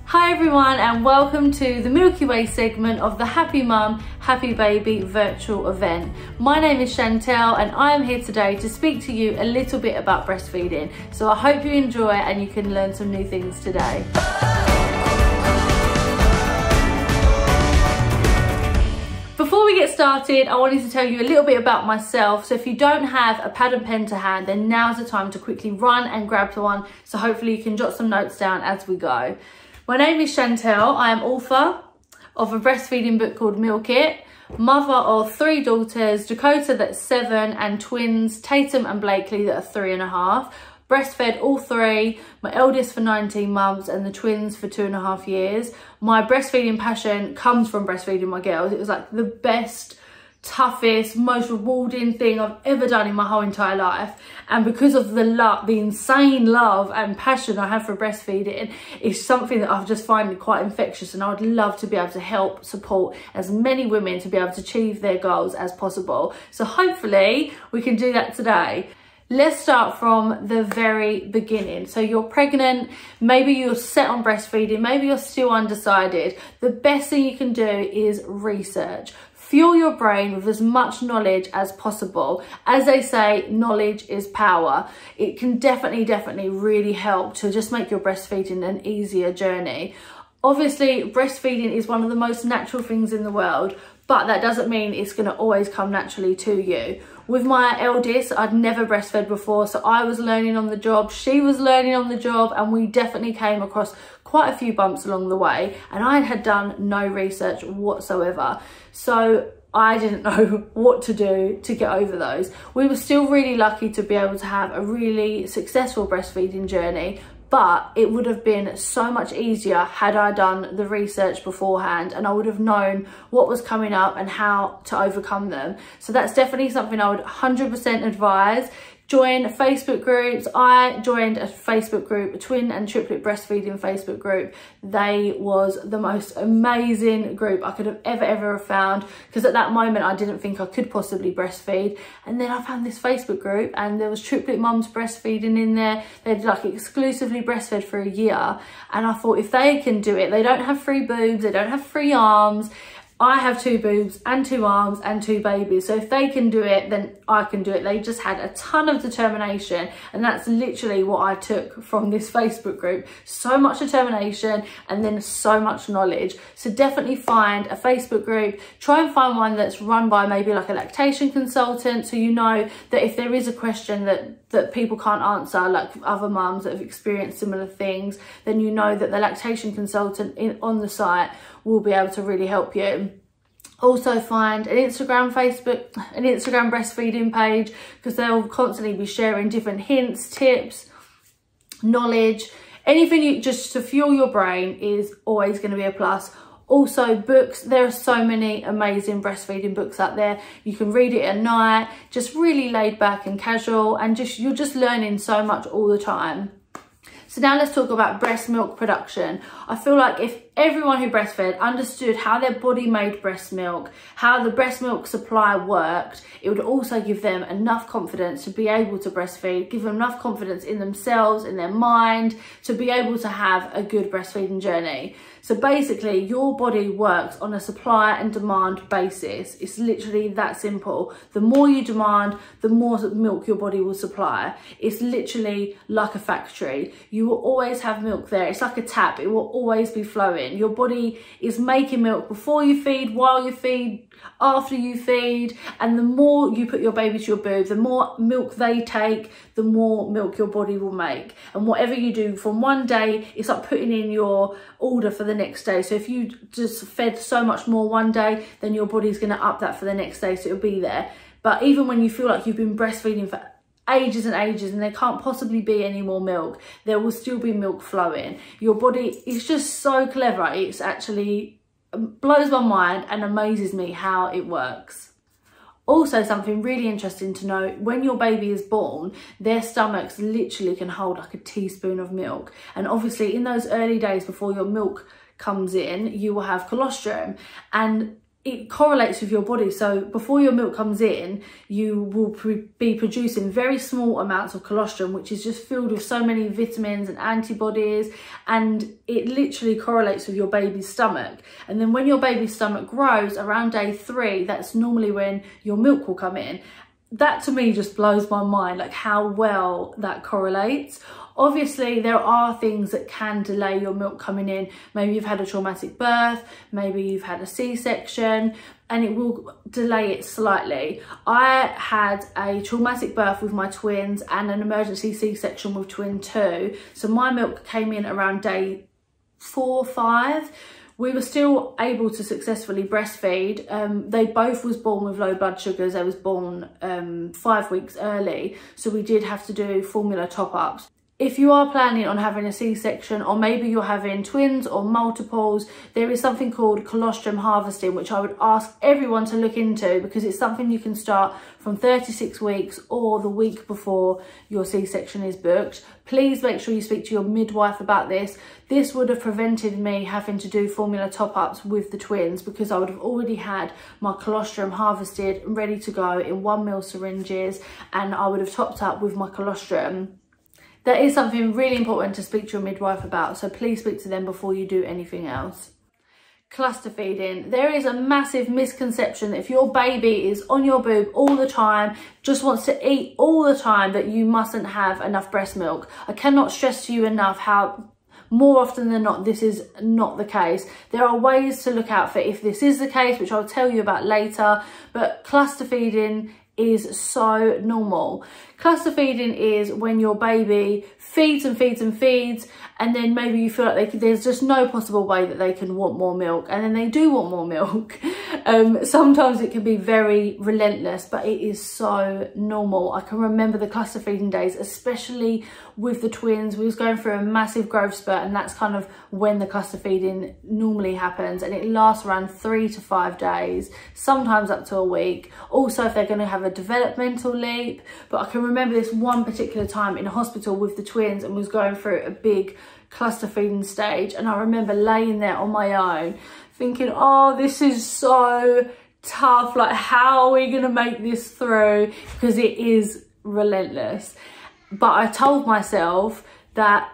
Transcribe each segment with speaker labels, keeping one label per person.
Speaker 1: Hi everyone, and welcome to the Milky Way segment of the Happy Mum, Happy Baby virtual event. My name is Chantelle and I am here today to speak to you a little bit about breastfeeding. So I hope you enjoy and you can learn some new things today. Before we get started, I wanted to tell you a little bit about myself. So if you don't have a pad and pen to hand, then now's the time to quickly run and grab one. So hopefully you can jot some notes down as we go. My name is Chantelle. I am author of a breastfeeding book called Milky, mother of 3 daughters, Dakota that's 7 and twins, Tatum and Blakely that are 3.5. Breastfed all 3, my eldest for 19 months and the twins for 2.5 years. My breastfeeding passion comes from breastfeeding my girls. It was like the best, toughest, most rewarding thing I've ever done in my whole entire life. And because of the love, the insane love and passion I have for breastfeeding, it's something that I've just find quite infectious, and I would love to be able to help support as many women to be able to achieve their goals as possible. So hopefully we can do that today. Let's start from the very beginning. So you're pregnant, maybe you're set on breastfeeding, maybe you're still undecided. The best thing you can do is research. Fuel your brain with as much knowledge as possible. As they say, knowledge is power. It can definitely really help to just make your breastfeeding an easier journey. Obviously, breastfeeding is one of the most natural things in the world, but that doesn't mean it's going to always come naturally to you. With my eldest, I'd never breastfed before, so I was learning on the job, she was learning on the job, and we definitely came across quite a few bumps along the way, and I had done no research whatsoever. So I didn't know what to do to get over those. We were still really lucky to be able to have a really successful breastfeeding journey, but it would have been so much easier had I done the research beforehand, and I would have known what was coming up and how to overcome them. So that's definitely something I would 100% advise. Join Facebook groups. I joined a Facebook group, a twin and triplet breastfeeding Facebook group. They was the most amazing group I could have ever found, because at that moment I didn't think I could possibly breastfeed. And then I found this Facebook group and there was triplet mums breastfeeding in there. They'd like exclusively breastfed for a year. And I thought, if they can do it, they don't have 3 boobs, they don't have 3 arms. I have 2 boobs and 2 arms and 2 babies. So if they can do it, then I can do it. They just had a ton of determination. And that's literally what I took from this Facebook group. So much determination and then so much knowledge. So definitely find a Facebook group. Try and find one that's run by maybe like a lactation consultant. So you know that if there is a question that people can't answer, like other mums that have experienced similar things, then you know that the lactation consultant on the site will be able to really help you. Also find an Instagram breastfeeding page, because they'll constantly be sharing different hints, tips, knowledge. Anything you just to fuel your brain is always going to be a plus. Also books, there are so many amazing breastfeeding books out there. You can read it at night, just really laid back and casual, and you're just learning so much all the time. So now let's talk about breast milk production. I feel like if everyone who breastfed understood how their body made breast milk, how the breast milk supply worked, it would also give them enough confidence to be able to breastfeed, give them enough confidence in themselves, in their mind, to be able to have a good breastfeeding journey. So basically, your body works on a supply and demand basis. It's literally that simple. The more you demand, the more milk your body will supply. It's literally like a factory. You will always have milk there. It's like a tap. It will always be flowing. Your body is making milk before you feed, while you feed, after you feed, and the more you put your baby to your boob, the more milk they take, the more milk your body will make. And whatever you do from one day, it's like putting in your order for the next day. So if you just fed so much more one day, then your body's going to up that for the next day, so it'll be there. But even when you feel like you've been breastfeeding for ages and ages and there can't possibly be any more milk, there will still be milk flowing. Your body is just so clever. It's actually blows my mind and amazes me how it works. Also, something really interesting to know, when your baby is born, their stomachs literally can hold like a teaspoon of milk. And obviously in those early days before your milk comes in, you will have colostrum, and it correlates with your body. So before your milk comes in, you will be producing very small amounts of colostrum, which is just filled with so many vitamins and antibodies, and it literally correlates with your baby's stomach. And then when your baby's stomach grows around day 3, that's normally when your milk will come in. That to me just blows my mind, like how well that correlates. Obviously, there are things that can delay your milk coming in. Maybe you've had a traumatic birth, maybe you've had a C-section, and it will delay it slightly. I had a traumatic birth with my twins and an emergency C-section with twin 2. So my milk came in around day 4, 5. We were still able to successfully breastfeed. They both was born with low blood sugars. They was born 5 weeks early. So we did have to do formula top-ups. If you are planning on having a C-section, or maybe you're having twins or multiples, there is something called colostrum harvesting, which I would ask everyone to look into, because it's something you can start from 36 weeks or the week before your C-section is booked. Please make sure you speak to your midwife about this. This would have prevented me having to do formula top-ups with the twins, because I would have already had my colostrum harvested and ready to go in 1 ml syringes, and I would have topped up with my colostrum. That is something really important to speak to your midwife about, so please speak to them before you do anything else. Cluster feeding. There is a massive misconception that if your baby is on your boob all the time, just wants to eat all the time, that you mustn't have enough breast milk. I cannot stress to you enough how more often than not, this is not the case. There are ways to look out for if this is the case, which I'll tell you about later, but cluster feeding is so normal. Cluster feeding is when your baby feeds and feeds and feeds, and then maybe you feel like there's just no possible way that they can want more milk, and then they do want more milk. Sometimes it can be very relentless, but it is so normal. I can remember the cluster feeding days, especially with the twins. We was going through a massive growth spurt, and that's kind of when the cluster feeding normally happens, and it lasts around 3 to 5 days, sometimes up to a week. Also, if they're going to have a developmental leap. But I can remember this one particular time in a hospital with the twins, and was going through a big cluster feeding stage, and I remember laying there on my own thinking, oh, this is so tough, like how are we gonna make this through, because it is relentless. But I told myself that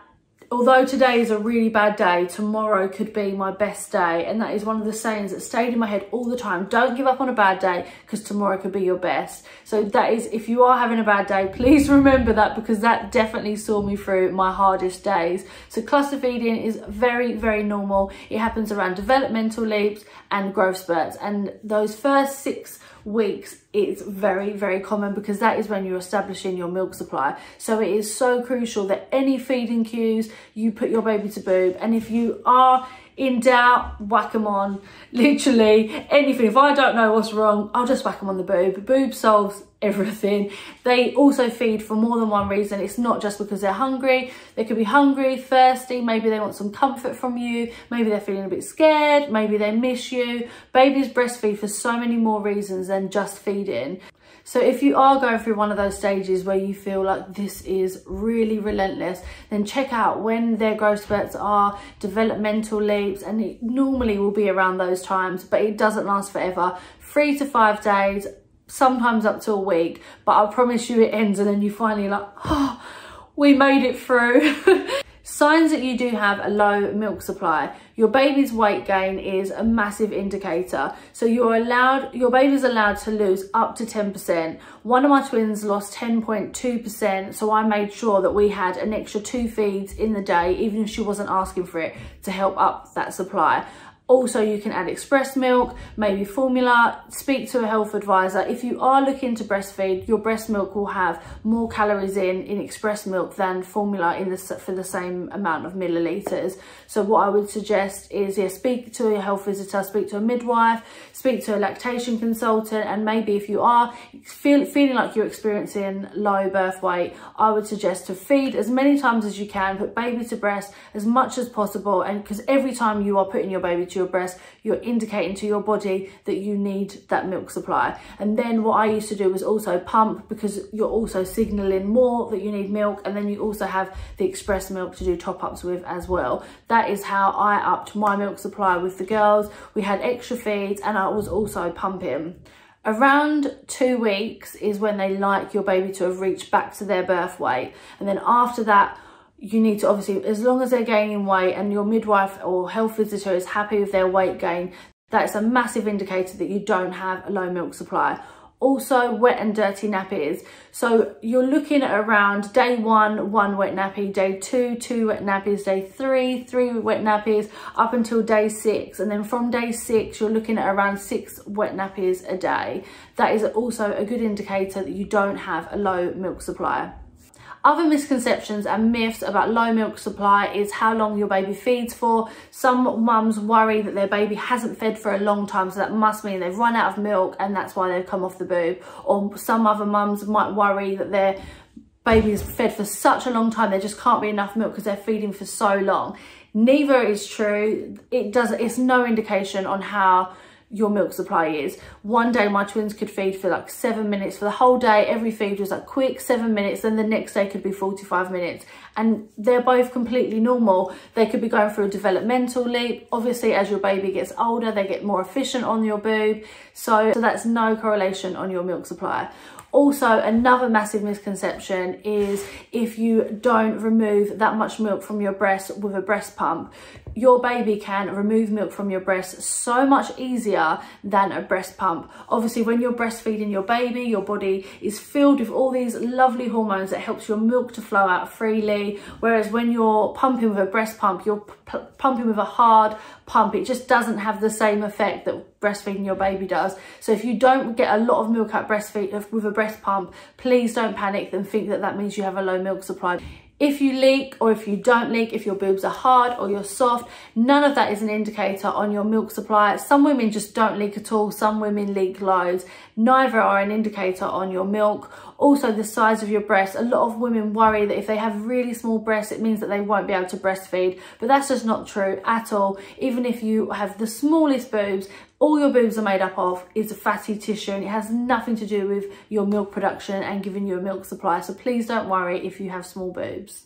Speaker 1: although today is a really bad day, tomorrow could be my best day. And that is one of the sayings that stayed in my head all the time. Don't give up on a bad day, because tomorrow could be your best. So that is, if you are having a bad day, please remember that, because that definitely saw me through my hardest days. So cluster feeding is very, very normal. It happens around developmental leaps and growth spurts. And those first 6 weeks, it's very, very common, because that is when you're establishing your milk supply. So it is so crucial that any feeding cues, you put your baby to boob. And if you are in doubt, whack them on, literally anything. If I don't know what's wrong, I'll just whack them on the boob. Boob solves everything. They also feed for more than one reason. It's not just because they're hungry. They could be hungry, thirsty, maybe they want some comfort from you, maybe they're feeling a bit scared, maybe they miss you. Babies breastfeed for so many more reasons than just feeding. So if you are going through one of those stages where you feel like this is really relentless, then check out when their growth spurts are, developmental leaps, and it normally will be around those times, but it doesn't last forever. 3 to 5 days, sometimes up to a week, but I promise you it ends, and then you finally like, oh, we made it through. Signs that you do have a low milk supply. Your baby's weight gain is a massive indicator. So your baby's allowed to lose up to 10%. One of my twins lost 10.2%. So I made sure that we had an extra 2 feeds in the day, even if she wasn't asking for it, to help up that supply. Also, you can add express milk, maybe formula. Speak to a health advisor. If you are looking to breastfeed, your breast milk will have more calories in express milk than formula for the same amount of milliliters. So what I would suggest is, yeah, speak to a health visitor, speak to a midwife, speak to a lactation consultant, and maybe if you are feeling like you're experiencing low birth weight, I would suggest to feed as many times as you can, put baby to breast as much as possible, and because every time you are putting your baby to your breast, you're indicating to your body that you need that milk supply. And then what I used to do was also pump, because you're also signaling more that you need milk, and then you also have the express milk to do top-ups with as well. That is how I upped my milk supply with the girls. We had extra feeds and I was also pumping. Around 2 weeks is when they like your baby to have reached back to their birth weight, and then after that you need to, obviously, as long as they're gaining weight and your midwife or health visitor is happy with their weight gain, that's a massive indicator that you don't have a low milk supply. Also, wet and dirty nappies. So you're looking at around day 1, 1 wet nappy, day 2, 2 wet nappies, day 3, 3 wet nappies, up until day 6. And then from day 6, you're looking at around 6 wet nappies a day. That is also a good indicator that you don't have a low milk supply. Other misconceptions and myths about low milk supply is how long your baby feeds for. Some mums worry that their baby hasn't fed for a long time, so that must mean they've run out of milk and that's why they've come off the boob. Or some other mums might worry that their baby is fed for such a long time there just can't be enough milk because they're feeding for so long. Neither is true. It's no indication on how your milk supply is. One day my twins could feed for like 7 minutes for the whole day. Every feed was like quick 7 minutes, then the next day could be 45 minutes, and they're both completely normal. They could be going through a developmental leap. Obviously, as your baby gets older, they get more efficient on your boob, so that's no correlation on your milk supply. Also, another massive misconception is if you don't remove that much milk from your breast with a breast pump, your baby can remove milk from your breast so much easier than a breast pump. Obviously, when you're breastfeeding your baby, your body is filled with all these lovely hormones that helps your milk to flow out freely. Whereas when you're pumping with a breast pump, you're pumping with a hard pump. It just doesn't have the same effect that breastfeeding your baby does. So if you don't get a lot of milk out breastfeed with a breast pump, please don't panic and think that that means you have a low milk supply. If you leak or if you don't leak, if your boobs are hard or you're soft, none of that is an indicator on your milk supply. Some women just don't leak at all. Some women leak loads. Neither are an indicator on your milk. Also, the size of your breast. A lot of women worry that if they have really small breasts, it means that they won't be able to breastfeed. But that's just not true at all. Even if you have the smallest boobs, all your boobs are made up of is fatty tissue, and it has nothing to do with your milk production and giving you a milk supply. So please don't worry if you have small boobs.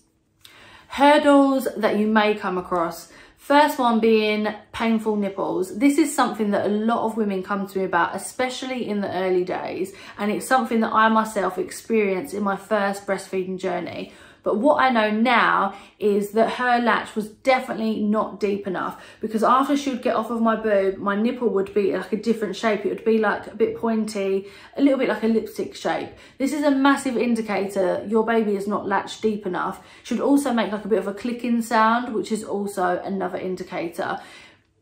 Speaker 1: Hurdles that you may come across. First one being painful nipples. This is something that a lot of women come to me about, especially in the early days. And it's something that I myself experienced in my first breastfeeding journey. But what I know now is that her latch was definitely not deep enough, because after she would get off of my boob, my nipple would be like a different shape. It would be like a bit pointy, a little bit like a lipstick shape. This is a massive indicator your baby is not latched deep enough. She would also make like a bit of a clicking sound, which is also another indicator.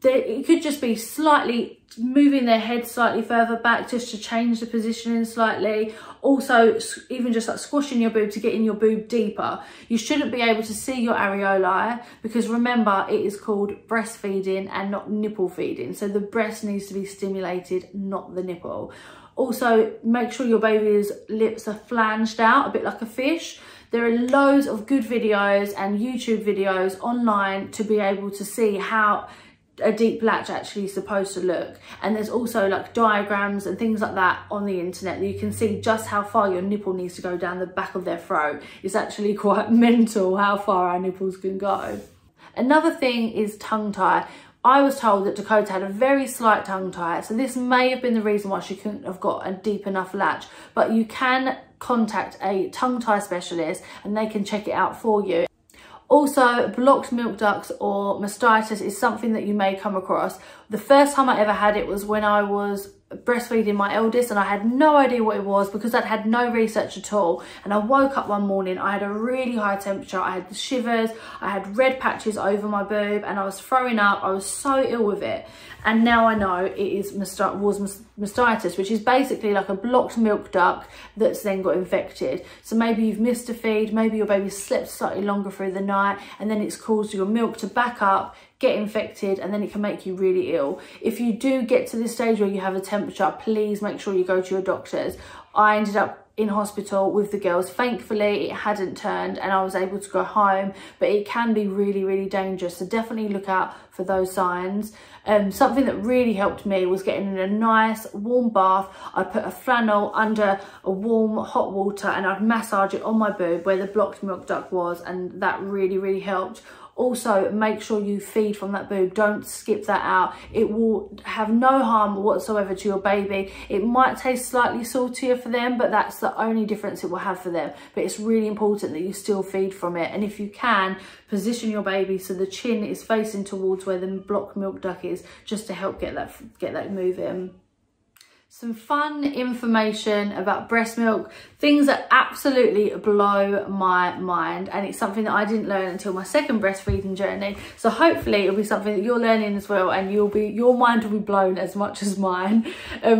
Speaker 1: It could just be slightly moving their head slightly further back just to change the positioning slightly. Also, even just like squashing your boob to get in your boob deeper. You shouldn't be able to see your areolae, because remember, it is called breastfeeding and not nipple feeding. So the breast needs to be stimulated, not the nipple. Also, make sure your baby's lips are flanged out, a bit like a fish. There are loads of good videos and YouTube videos online to be able to see how a deep latch actually is supposed to look, and there's also like diagrams and things like that on the internet that you can see just how far your nipple needs to go down the back of their throat. It's actually quite mental how far our nipples can go. Another thing is tongue tie. I was told that Dakota had a very slight tongue tie, so this may have been the reason why she couldn't have got a deep enough latch, but you can contact a tongue tie specialist and they can check it out for you. Also, blocked milk ducts or mastitis is something that you may come across. The first time I ever had it was when I was breastfeeding my eldest, and I had no idea what it was because I'd had no research at all. And I woke up one morning, I had a really high temperature, I had the shivers, I had red patches over my boob, and I was throwing up. I was so ill with it. And now I know it was mastitis, which is basically like a blocked milk duct that's then got infected. So maybe you've missed a feed, maybe your baby slept slightly longer through the night, and then it's caused your milk to back up, get infected, and then it can make you really ill. If you do get to this stage where you have a temperature, please make sure you go to your doctors. I ended up in hospital with the girls. Thankfully it hadn't turned and I was able to go home, but it can be really, really dangerous, so definitely look out for those signs. Something that really helped me was getting in a nice warm bath. I'd put a flannel under a warm hot water and I'd massage it on my boob where the blocked milk duct was, and that really, really helped. Also, make sure you feed from that boob. Don't skip that out. It will have no harm whatsoever to your baby. It might taste slightly saltier for them, but that's the only difference it will have for them. But it's really important that you still feed from it. And if you can, position your baby so the chin is facing towards where the blocked milk duct is, just to help get that moving. Some fun information about breast milk, things that absolutely blow my mind, and it's something that I didn't learn until my second breastfeeding journey. So hopefully it'll be something that you're learning as well, and your mind will be blown as much as mine.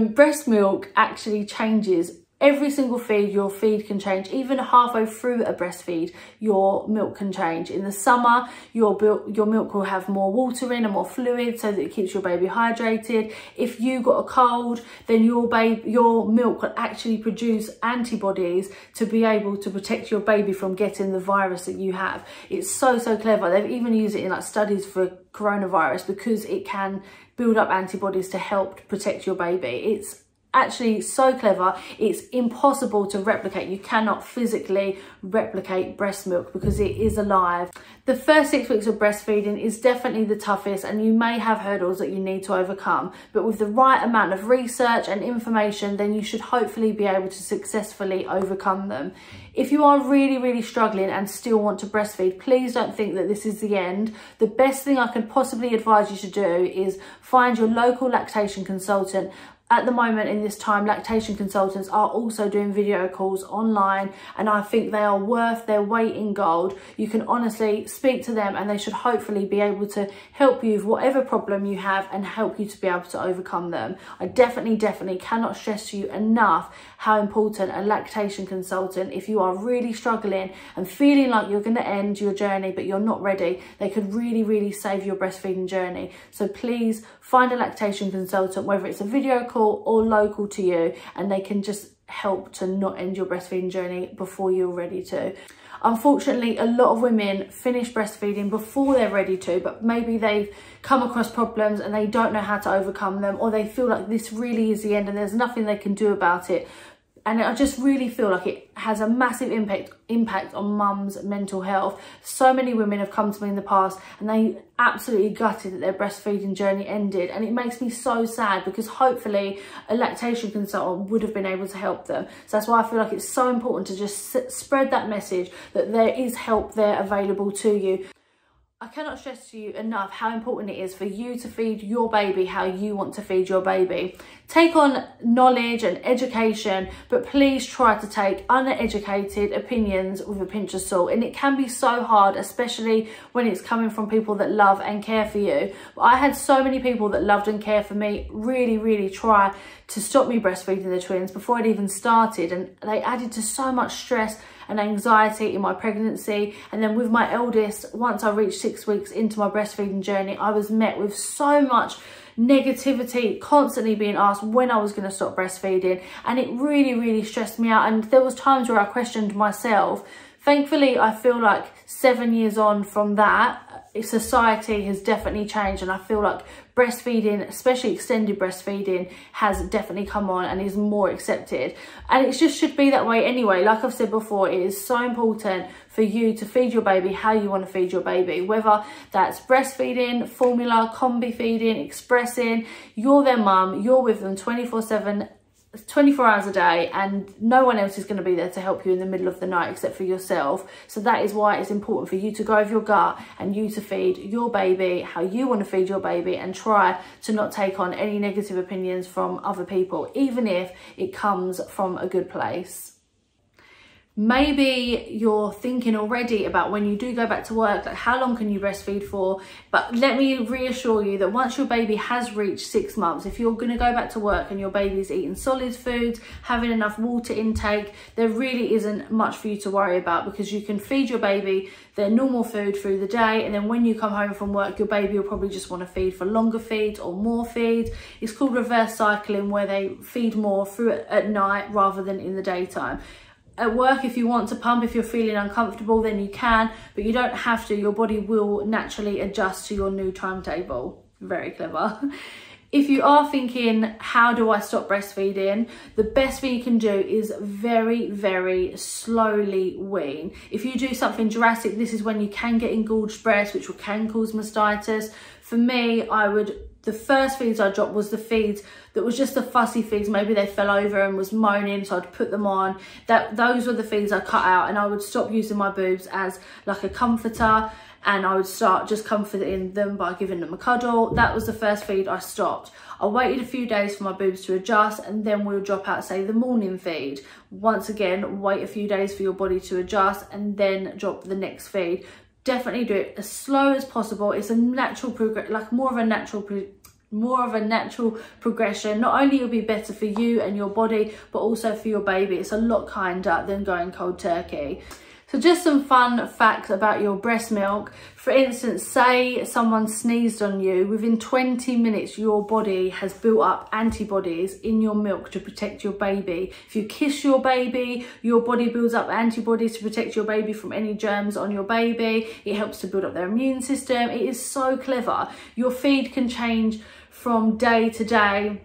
Speaker 1: Breast milk actually changes. Every single feed, your feed can change. Even halfway through a breastfeed, your milk can change. In the summer, your milk will have more water in and more fluid so that it keeps your baby hydrated. If you got a cold, then your milk will actually produce antibodies to be able to protect your baby from getting the virus that you have. It's so, so clever. They've even used it in like studies for coronavirus because it can build up antibodies to help protect your baby. It's actually so clever. It's impossible to replicate. You cannot physically replicate breast milk because it is alive. The first 6 weeks of breastfeeding is definitely the toughest, and you may have hurdles that you need to overcome, but with the right amount of research and information, then you should hopefully be able to successfully overcome them. If you are really, really struggling and still want to breastfeed, please don't think that this is the end. The best thing I could possibly advise you to do is find your local lactation consultant. At the moment in this time, lactation consultants are also doing video calls online, and I think they are worth their weight in gold. You can honestly speak to them and they should hopefully be able to help you with whatever problem you have and help you to be able to overcome them. I definitely cannot stress to you enough how important a lactation consultant, if you are really struggling and feeling like you're going to end your journey but you're not ready, they could really, really save your breastfeeding journey. So please find a lactation consultant, whether it's a video call or local to you, and they can just help to not end your breastfeeding journey before you're ready to. Unfortunately, a lot of women finish breastfeeding before they're ready to, but maybe they've come across problems and they don't know how to overcome them, or they feel like this really is the end and there's nothing they can do about it. And I just really feel like it has a massive impact on mum's mental health. So many women have come to me in the past and they absolutely gutted that their breastfeeding journey ended. And it makes me so sad because hopefully a lactation consultant would have been able to help them. So that's why I feel like it's so important to just spread that message that there is help there available to you. I cannot stress to you enough how important it is for you to feed your baby how you want to feed your baby. Take on knowledge and education, but please try to take uneducated opinions with a pinch of salt. And it can be so hard, especially when it's coming from people that love and care for you. But I had so many people that loved and cared for me really try to stop me breastfeeding the twins before I'd even started. And they added to so much stress and anxiety in my pregnancy. And then with my eldest, once I reached 6 weeks into my breastfeeding journey, I was met with so much negativity, constantly being asked when I was going to stop breastfeeding, and it really stressed me out. And there was times where I questioned myself. Thankfully, I feel like 7 years on from that, society has definitely changed, and I feel like breastfeeding, especially extended breastfeeding, has definitely come on and is more accepted. And it just should be that way anyway. Like I've said before, it is so important for you to feed your baby how you want to feed your baby, whether that's breastfeeding, formula, combi feeding, expressing. You're their mum, you're with them 24/7, 24 hours a day, and no one else is going to be there to help you in the middle of the night except for yourself. So that is why it's important for you to go with your gut and you to feed your baby how you want to feed your baby, and try to not take on any negative opinions from other people, even if it comes from a good place. Maybe you're thinking already about when you do go back to work, like how long can you breastfeed for? But let me reassure you that once your baby has reached 6 months, if you're going to go back to work and your baby's eating solid foods, having enough water intake, there really isn't much for you to worry about, because you can feed your baby their normal food through the day, and then when you come home from work, your baby will probably just want to feed for longer feeds or more feeds. It's called reverse cycling, where they feed more through at night rather than in the daytime. At work, if you want to pump, if you're feeling uncomfortable, then you can, but you don't have to. Your body will naturally adjust to your new timetable. Very clever. If you are thinking, how do I stop breastfeeding? The best thing you can do is very, very slowly wean. If you do something drastic, this is when you can get engorged breasts, which can cause mastitis. For me, the first feeds I dropped was the feeds that was just the fussy feeds. Maybe they fell over and was moaning, so I'd put them on. Those were the feeds I cut out, and I would stop using my boobs as like a comforter, and I would start just comforting them by giving them a cuddle. That was the first feed I stopped. I waited a few days for my boobs to adjust, and then we'll drop out, say, the morning feed. Once again, wait a few days for your body to adjust, and then drop the next feed. Definitely do it as slow as possible. It's a natural progression, like more of a natural progression. Not only will it be better for you and your body, but also for your baby. It's a lot kinder than going cold turkey. So just some fun facts about your breast milk. For instance, say someone sneezed on you, within 20 minutes your body has built up antibodies in your milk to protect your baby. If you kiss your baby, your body builds up antibodies to protect your baby from any germs on your baby. It helps to build up their immune system. It is so clever. Your feed can change from day to day.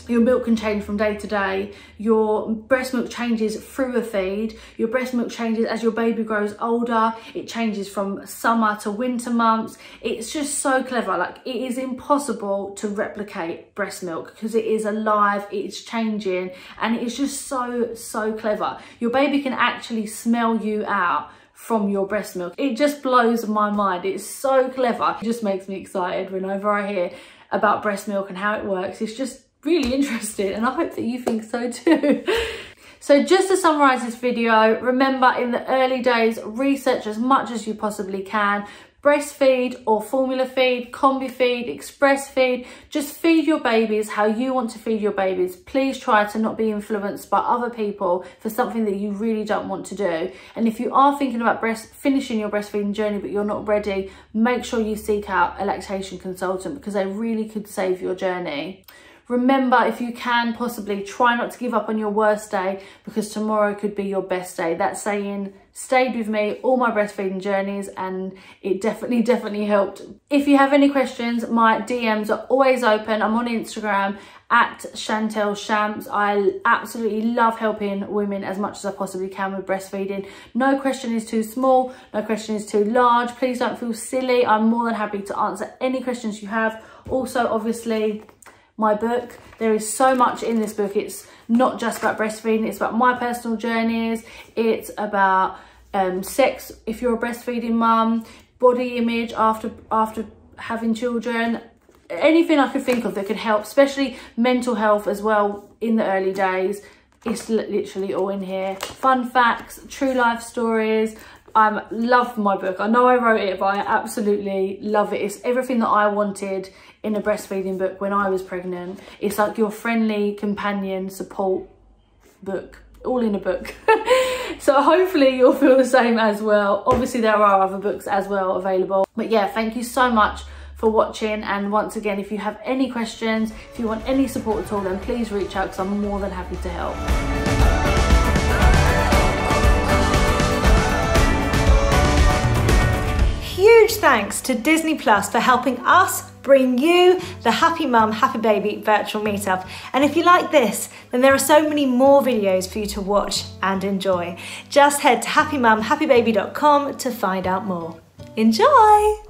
Speaker 1: Your milk can change from day to day. Your breast milk changes through a feed. Your breast milk changes as your baby grows older. It changes from summer to winter months. It's just so clever. Like, it is impossible to replicate breast milk because it is alive, it's changing, and it's just so clever. Your baby can actually smell you out from your breast milk. It just blows my mind. It's so clever. It just makes me excited whenever I hear about breast milk and how it works. It's just really interesting, and I hope that you think so too. So just to summarize this video, remember, in the early days, research as much as you possibly can. Breastfeed or formula feed, combi feed, express feed. Just feed your babies how you want to feed your babies. Please try to not be influenced by other people for something that you really don't want to do. And if you are thinking about finishing your breastfeeding journey but you're not ready, make sure you seek out a lactation consultant, because they really could save your journey. Remember, if you can possibly, try not to give up on your worst day, because tomorrow could be your best day. That saying stayed with me all my breastfeeding journeys, and it definitely helped. If you have any questions, my DMs are always open. I'm on Instagram at Chantelle Champs. I absolutely love helping women as much as I possibly can with breastfeeding. No question is too small, no question is too large. Please don't feel silly. I'm more than happy to answer any questions you have. Also, obviously, my book, there is so much in this book. It's not just about breastfeeding, it's about my personal journeys, it's about sex if you're a breastfeeding mum, body image after having children, anything I could think of that could help, especially mental health as well in the early days. It's literally all in here. Fun facts, true life stories. I love my book. I know I wrote it, but I absolutely love it. It's everything that I wanted in a breastfeeding book when I was pregnant. It's like your friendly companion support book, all in a book. So hopefully you'll feel the same as well. Obviously there are other books as well available. But yeah, thank you so much for watching. And once again, if you have any questions, if you want any support at all, then please reach out, because I'm more than happy to help.
Speaker 2: Huge thanks to Disney Plus for helping us bring you the Happy Mum, Happy Baby virtual meetup. And if you like this, then there are so many more videos for you to watch and enjoy. Just head to happymumhappybaby.com to find out more. Enjoy!